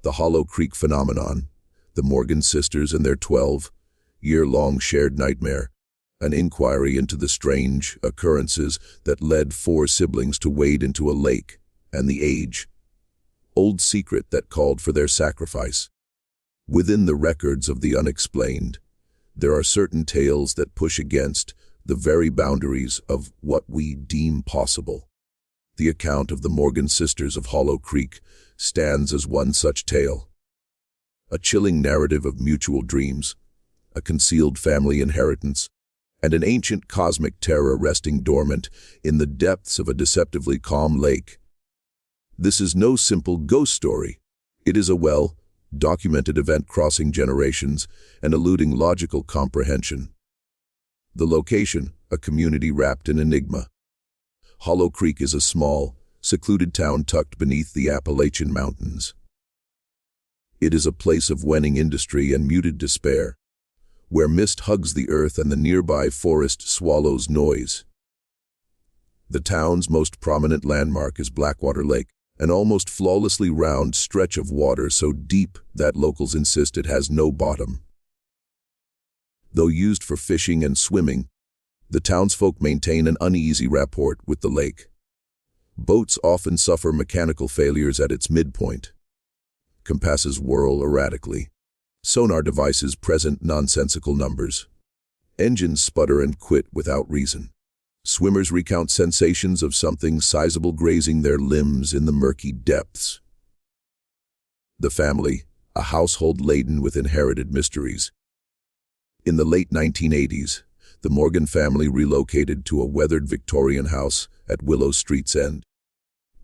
The Hollow Creek Phenomenon, the Morgan sisters and their 12-year-long shared nightmare, an inquiry into the strange occurrences that led 4 siblings to wade into a lake, and the age-old secret that called for their sacrifice. Within the records of the unexplained, there are certain tales that push against the very boundaries of what we deem possible. The account of the Morgan sisters of Hollow Creek stands as one such tale. A chilling narrative of mutual dreams, a concealed family inheritance, and an ancient cosmic terror resting dormant in the depths of a deceptively calm lake. This is no simple ghost story. It is a well-documented event crossing generations and eluding logical comprehension. The location, a community wrapped in enigma. Hollow Creek is a small, secluded town tucked beneath the Appalachian Mountains. It is a place of waning industry and muted despair, where mist hugs the earth and the nearby forest swallows noise. The town's most prominent landmark is Blackwater Lake, an almost flawlessly round stretch of water so deep that locals insist it has no bottom. Though used for fishing and swimming, the townsfolk maintain an uneasy rapport with the lake. Boats often suffer mechanical failures at its midpoint. Compasses whirl erratically. Sonar devices present nonsensical numbers. Engines sputter and quit without reason. Swimmers recount sensations of something sizable grazing their limbs in the murky depths. The family, a household laden with inherited mysteries. In the late 1980s, the Morgan family relocated to a weathered Victorian house at Willow Street's end,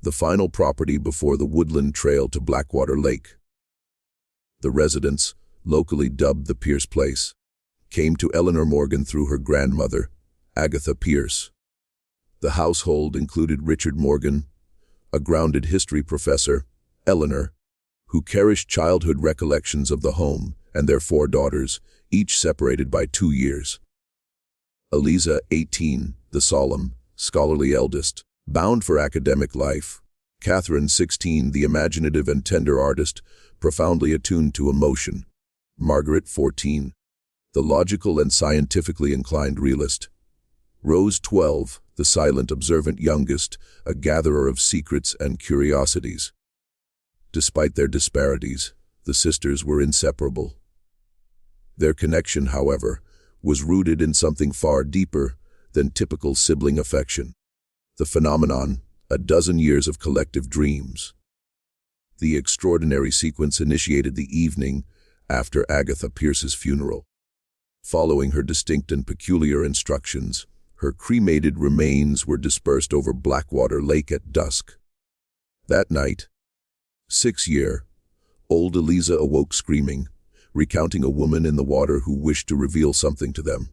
the final property before the woodland trail to Blackwater Lake. The residents, locally dubbed the Pierce Place, came to Eleanor Morgan through her grandmother, Agatha Pierce. The household included Richard Morgan, a grounded history professor, Eleanor, who cherished childhood recollections of the home, and their 4 daughters, each separated by 2 years. Eliza, 18, the solemn, scholarly eldest, bound for academic life. Catherine, 16, the imaginative and tender artist, profoundly attuned to emotion. Margaret, 14, the logical and scientifically inclined realist. Rose, 12, the silent, observant youngest, a gatherer of secrets and curiosities. Despite their disparities, the sisters were inseparable. Their connection, however, was rooted in something far deeper than typical sibling affection. The phenomenon, a dozen years of collective dreams. The extraordinary sequence initiated the evening after Agatha Pierce's funeral. Following her distinct and peculiar instructions, her cremated remains were dispersed over Blackwater Lake at dusk. That night, 6-year-old Eliza awoke screaming, recounting a woman in the water who wished to reveal something to them.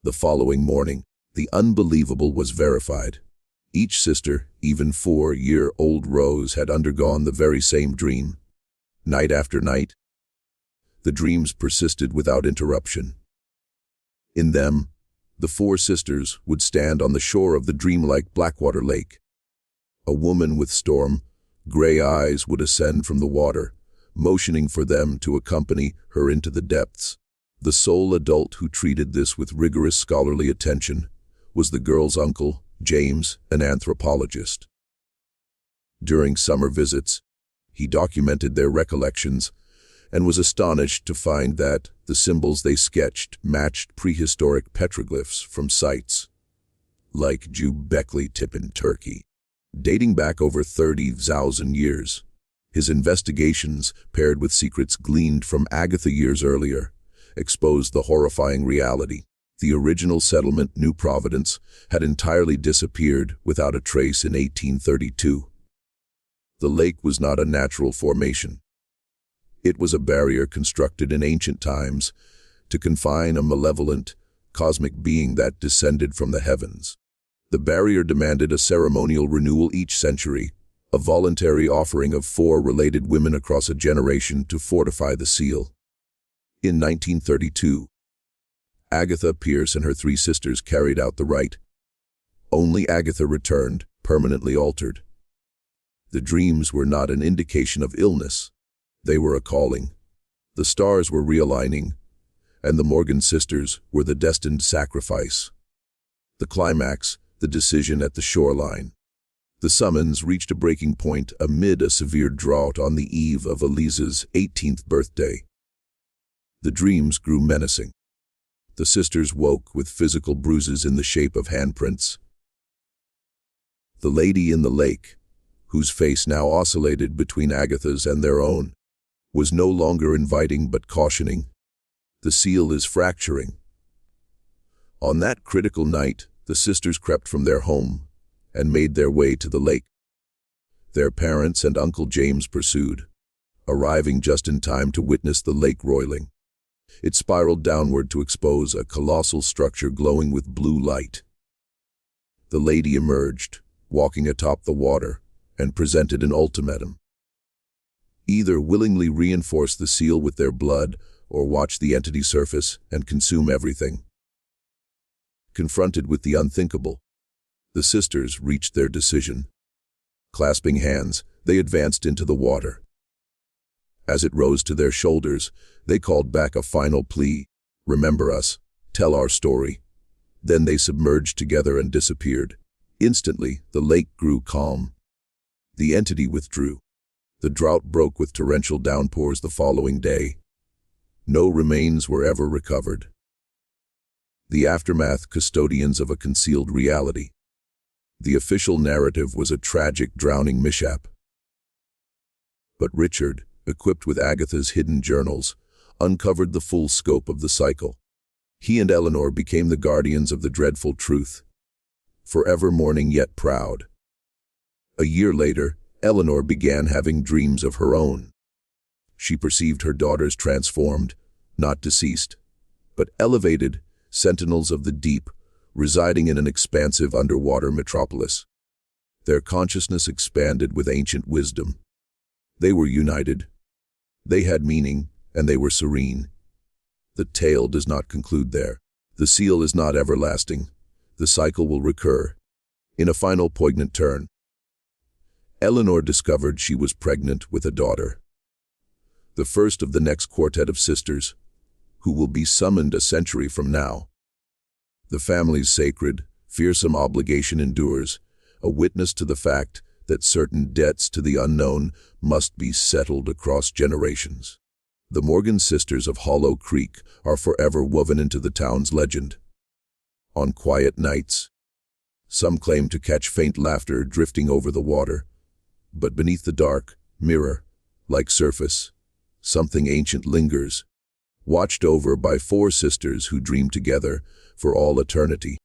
The following morning, the unbelievable was verified. Each sister, even 4-year-old Rose, had undergone the very same dream. Night after night, the dreams persisted without interruption. In them, the 4 sisters would stand on the shore of the dreamlike Blackwater Lake. A woman with storm-gray eyes would ascend from the water, motioning for them to accompany her into the depths. The sole adult who treated this with rigorous scholarly attention was the girl's uncle, James, an anthropologist. During summer visits, he documented their recollections and was astonished to find that the symbols they sketched matched prehistoric petroglyphs from sites like Göbekli Tepe in Turkey, dating back over 30,000 years. His investigations, paired with secrets gleaned from Agatha years earlier, exposed the horrifying reality. The original settlement, New Providence, had entirely disappeared without a trace in 1832. The lake was not a natural formation. It was a barrier constructed in ancient times to confine a malevolent, cosmic being that descended from the heavens. The barrier demanded a ceremonial renewal each century, a voluntary offering of 4 related women across a generation to fortify the seal. In 1932, Agatha Pierce and her 3 sisters carried out the rite. Only Agatha returned, permanently altered. The dreams were not an indication of illness. They were a calling. The stars were realigning, and the Morgan sisters were the destined sacrifice. The climax, the decision at the shoreline. The summons reached a breaking point amid a severe drought on the eve of Eliza's 18th birthday. The dreams grew menacing. The sisters woke with physical bruises in the shape of handprints. The lady in the lake, whose face now oscillated between Agatha's and their own, was no longer inviting but cautioning. The seal is fracturing. On that critical night, the sisters crept from their home and made their way to the lake. Their parents and Uncle James pursued, arriving just in time to witness the lake roiling. It spiraled downward to expose a colossal structure glowing with blue light. The lady emerged, walking atop the water, and presented an ultimatum. Either willingly reinforce the seal with their blood or watch the entity surface and consume everything. Confronted with the unthinkable, the sisters reached their decision. Clasping hands, they advanced into the water. As it rose to their shoulders, they called back a final plea. Remember us, tell our story. Then they submerged together and disappeared. Instantly, the lake grew calm. The entity withdrew. The drought broke with torrential downpours the following day. No remains were ever recovered. The aftermath, custodians of a concealed reality. The official narrative was a tragic drowning mishap. But Richard, equipped with Agatha's hidden journals, uncovered the full scope of the cycle. He and Eleanor became the guardians of the dreadful truth, forever mourning yet proud. A year later, Eleanor began having dreams of her own. She perceived her daughters transformed, not deceased, but elevated, sentinels of the deep, residing in an expansive underwater metropolis. Their consciousness expanded with ancient wisdom. They were united. They had meaning, and they were serene. The tale does not conclude there. The seal is not everlasting. The cycle will recur. In a final poignant turn, Eleanor discovered she was pregnant with a daughter. The first of the next quartet of sisters, who will be summoned a century from now. The family's sacred, fearsome obligation endures, a witness to the fact that certain debts to the unknown must be settled across generations. The Morgan sisters of Hollow Creek are forever woven into the town's legend. On quiet nights, some claim to catch faint laughter drifting over the water, but beneath the dark, mirror-like surface, something ancient lingers, watched over by four sisters who dream together for all eternity.